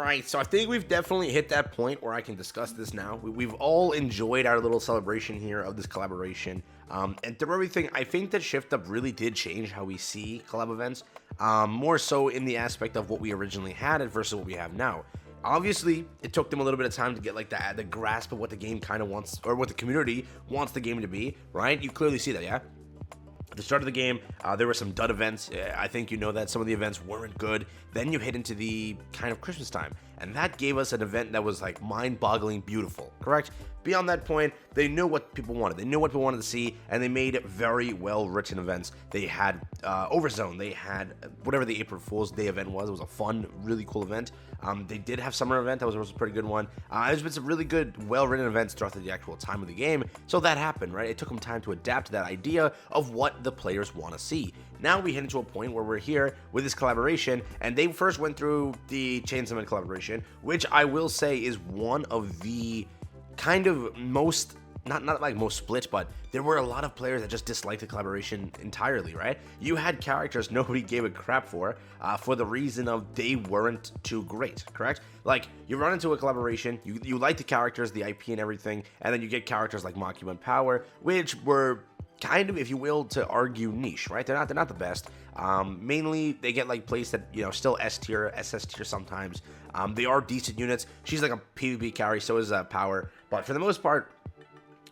Alright, so I think we've definitely hit that point where I can discuss this now. We've all enjoyed our little celebration here of this collaboration. And through everything, I think that Shift Up really did change how we see collab events, more so in the aspect of what we originally had versus what we have now. Obviously, it took them a little bit of time to get like the grasp of what the game kind of wants, or what the community wants the game to be, right? You clearly see that, yeah? At the start of the game, there were some dud events. I think you know that some of the events weren't good. Then you hit into the kind of Christmas time, and that gave us an event that was like mind-boggling beautiful, correct? Beyond that point, they knew what people wanted. They knew what people wanted to see, and they made very well-written events. They had Overzone. They had whatever the April Fool's Day event was. It was a fun, really cool event. They did have Summer event. That was a pretty good one. There's been some really good, well-written events throughout the actual time of the game. So that happened, right? It took them time to adapt to that idea of what the players want to see. Now we hit into a point where we're here with this collaboration, and they first went through the Chainsaw Man collaboration, which I will say is one of the kind of most, not like most split, but there were a lot of players that just disliked the collaboration entirely, right? You had characters nobody gave a crap for the reason of they weren't too great, correct? Like, you run into a collaboration, you like the characters, the IP and everything, and then you get characters like Maki and Power, which were kind of, if you will, to argue niche, right? They're not the best. Mainly, they get like placed at, still S tier, SS tier sometimes. They are decent units. She's like a PvP carry, so is Power. But for the most part,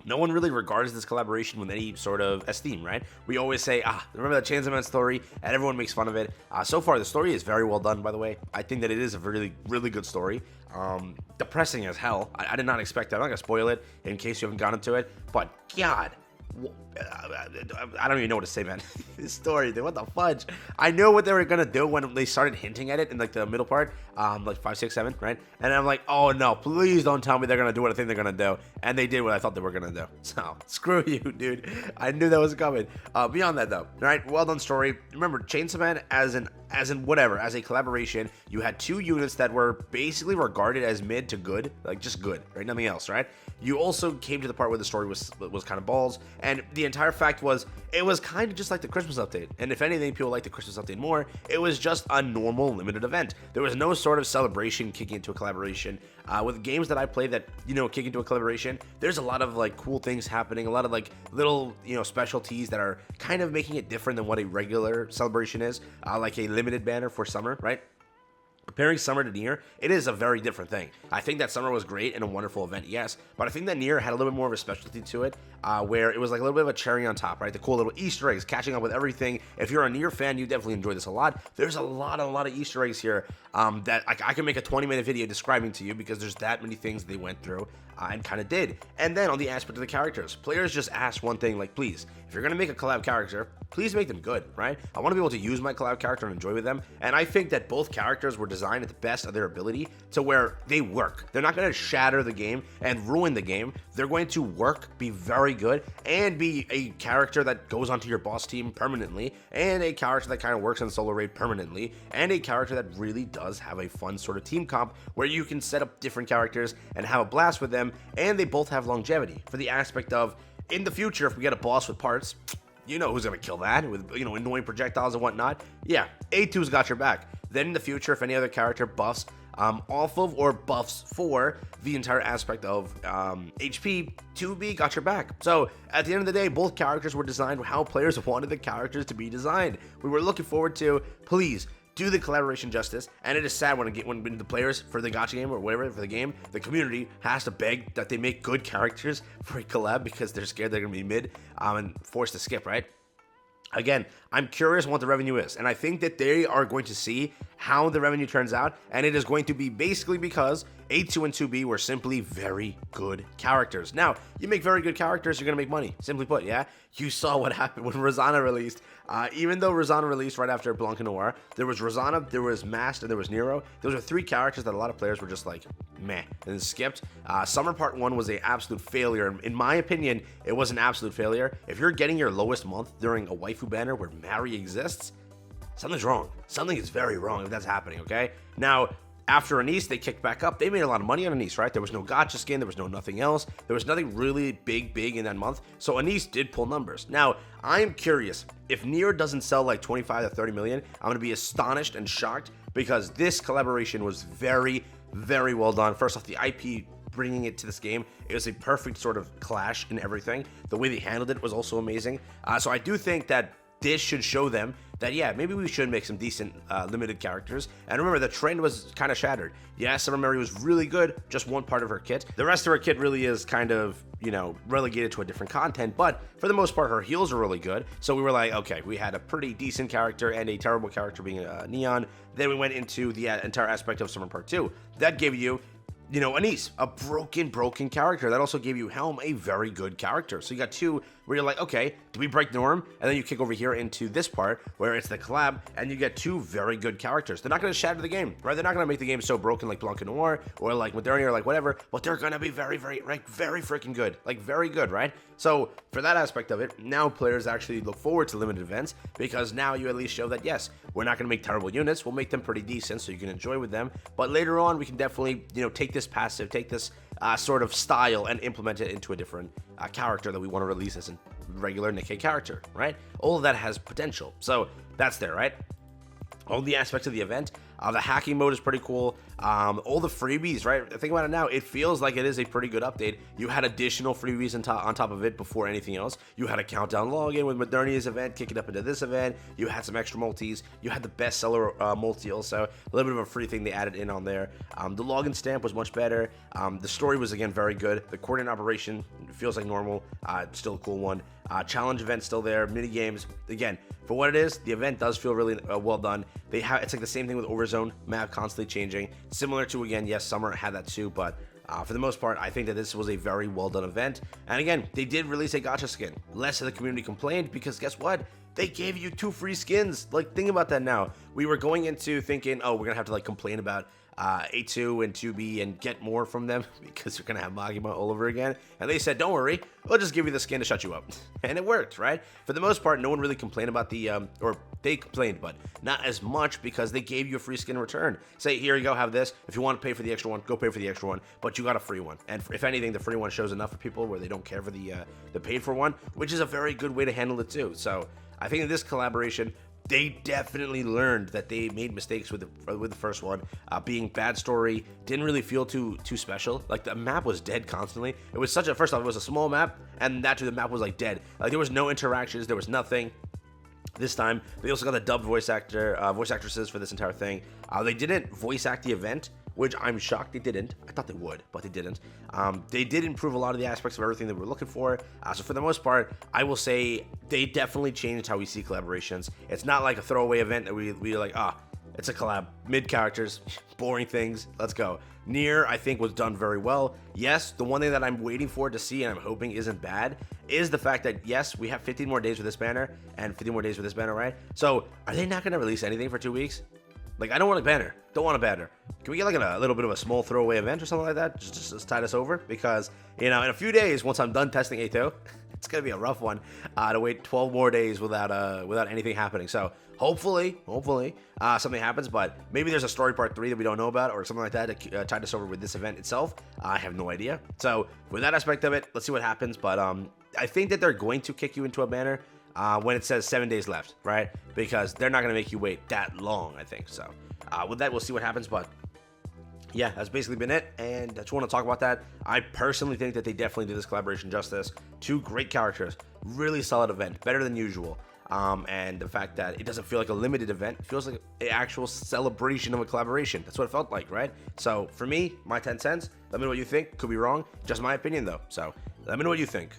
no one really regards this collaboration with any sort of esteem, right? We always say, remember that Chainsaw Man story, and everyone makes fun of it. So far, the story is very well done, by the way. I think that it is a really, really good story. Depressing as hell. I did not expect that. I'm not going to spoil it in case you haven't gotten to it. But, God, I don't even know what to say, man. This story, what the fudge? I know what they were gonna do when they started hinting at it in like the middle part, like 5, 6, 7, right? And I'm like, oh no, please don't tell me they're gonna do what I think they're gonna do. And they did what I thought they were gonna do. So screw you, dude. I knew that was coming. Beyond that, though, right? Well done story. Remember, Chainsaw Man as a collaboration, you had two units that were basically regarded as mid to good, like just good, right? Nothing else, right? You also came to the part where the story was kind of balls, and the entire fact was it was kind of just like the Christmas update. And if anything, people like the Christmas update more. It was just a normal limited event. There was no sort of celebration kicking into a collaboration. With games that I play that kick into a collaboration, there's a lot of like cool things happening, a lot of like little specialties that are kind of making it different than what a regular celebration is, like a limited banner for summer, right? Comparing Summer to Nier, it is a very different thing. I think that Summer was great and a wonderful event, yes, but I think that Nier had a little bit more of a specialty to it, where it was like a little bit of a cherry on top, right? The cool little Easter eggs, catching up with everything. If you're a Nier fan, you definitely enjoy this a lot. There's a lot of Easter eggs here that I can make a 20-minute video describing to you, because there's that many things they went through and kind of did. And then on the aspect of the characters, players just asked one thing, like, please, if you're going to make a collab character, please make them good, right? I want to be able to use my collab character and enjoy with them, and I think that both characters were designed at the best of their ability to where they work. They're not going to shatter the game and ruin the game. They're going to work, be very good, and be a character that goes onto your boss team permanently, and a character that kind of works on solo raid permanently, and a character that really does have a fun sort of team comp where you can set up different characters and have a blast with them, and they both have longevity for the aspect of, in the future, if we get a boss with parts, you know who's gonna kill that with annoying projectiles and whatnot. Yeah, A2's got your back. Then in the future, if any other character buffs off of or buffs for the entire aspect of HP, 2B got your back. So at the end of the day, both characters were designed how players wanted the characters to be designed. We were looking forward to, please, do the collaboration justice, and it is sad when the players for the gacha game or whatever for the game, the community has to beg that they make good characters for a collab because they're scared they're gonna be mid and forced to skip, right? Again, I'm curious what the revenue is, and I think that they are going to see how the revenue turns out, and it is going to be basically because A2 and 2B were simply very good characters. Now, you make very good characters, you're going to make money. Simply put, yeah? You saw what happened when Rosanna released. Even though Rosanna released right after Blanca Noir, there was Rosanna, there was Mast, and there was Nero. Those are three characters that a lot of players were just like, meh, and skipped. Summer Part 1 was an absolute failure. In my opinion, it was an absolute failure. If you're getting your lowest month during a waifu banner where Mary exists, something's wrong. Something is very wrong if that's happening, okay? Now, after Anise, they kicked back up. They made a lot of money on Anise, right? There was no gacha skin. There was no nothing else. There was nothing really big in that month. So Anise did pull numbers. Now, I'm curious. If Nier doesn't sell like 25 to 30 million, I'm going to be astonished and shocked because this collaboration was very, very well done. First off, the IP bringing it to this game, it was a perfect sort of clash in everything. The way they handled it was also amazing. So I do think that this should show them that, yeah, maybe we should make some decent limited characters. And remember, the trend was kind of shattered. Yeah, Summer Mary was really good, just one part of her kit. The rest of her kit really is kind of, you know, relegated to a different content, but for the most part, her heals are really good. So we were like, okay, we had a pretty decent character and a terrible character being Neon. Then we went into the entire aspect of Summer Part 2. That gave you, you know, Anise, a broken character. That also gave you Helm, a very good character. So you got two where you're like, okay, do we break norm? And then you kick over here into this part where it's the collab, and you get two very good characters. They're not going to shatter the game, right? They're not going to make the game so broken like Blanc Noir or like Modernity or like whatever, but they're going to be very, very freaking good. Like, very good, right? So for that aspect of it, now players actually look forward to limited events, because now you at least show that, yes, we're not going to make terrible units. We'll make them pretty decent so you can enjoy with them. But later on, we can definitely, you know, take this passive, take this sort of style and implement it into a different character that we want to release as a regular Nikke character, right? All of that has potential. So that's there, right? All the aspects of the event. The hacking mode is pretty cool. All the freebies, right? Think about it now. It feels like it is a pretty good update. You had additional freebies on top of it before anything else. You had a countdown login with Modernity's event, kicking up into this event. You had some extra multis. You had the bestseller multi also. A little bit of a free thing they added in on there. The login stamp was much better. The story was, again, very good. The coordinate operation feels like normal. Still a cool one. Challenge event still there. Mini games, again, for what it is, the event does feel really well done. It's like the same thing with Overzone, map constantly changing, similar to, again, yes, Summer had that too, but for the most part, I think that this was a very well done event. And again, they did release a gacha skin. Less of the community complained, because guess what? They gave you 2 free skins. Like, think about that now. We were going into thinking, oh, we're gonna have to like complain about A2 and 2B and get more from them because you're gonna have Magima all over again. And they said, don't worry, we'll just give you the skin to shut you up. And it worked, right? For the most part, no one really complained about the or they complained, but not as much, because they gave you a free skin in return. Say, here you go, have this. If you want to pay for the extra one, go pay for the extra one, but you got a free one. And if anything, the free one shows enough for people where they don't care for the paid for one, which is a very good way to handle it too. So I think in this collaboration, they definitely learned that they made mistakes with the first one. Being bad story, didn't really feel too special. Like, the map was dead constantly. It was such a, first off, it was a small map, and naturally the map was like dead. Like, there was no interactions, there was nothing. This time, they also got the dubbed voice actresses for this entire thing. They didn't voice act the event, which I'm shocked they didn't. I thought they would, but they didn't. They did improve a lot of the aspects of everything that we were looking for. So for the most part, I will say they definitely changed how we see collaborations. It's not like a throwaway event that we're like, it's a collab, mid characters, boring things, let's go. Nier, I think, was done very well. Yes, the one thing that I'm waiting for to see, and I'm hoping isn't bad, is the fact that, yes, we have 15 more days with this banner, and 15 more days with this banner, right? So, are they not going to release anything for 2 weeks? Like, I don't want a banner. Don't want a banner. Can we get like a little bit of a small throwaway event or something like that? Just tide us over? Because, you know, in a few days, once I'm done testing A2, it's going to be a rough one to wait 12 more days without anything happening. So, hopefully, something happens, but maybe there's a story part 3 that we don't know about or something like that to tide us over with this event itself. I have no idea. So, with that aspect of it, let's see what happens. But I think that they're going to kick you into a banner when it says 7 days left, right? Because they're not going to make you wait that long, I think. So, with that, we'll see what happens. But yeah, that's basically been it, and I just want to talk about that. I personally think that they definitely did this collaboration justice. 2 great characters, really solid event, better than usual. And the fact that it doesn't feel like a limited event, it feels like an actual celebration of a collaboration. That's what it felt like, right? So for me, my 10 cents, let me know what you think. Could be wrong, just my opinion though. So let me know what you think.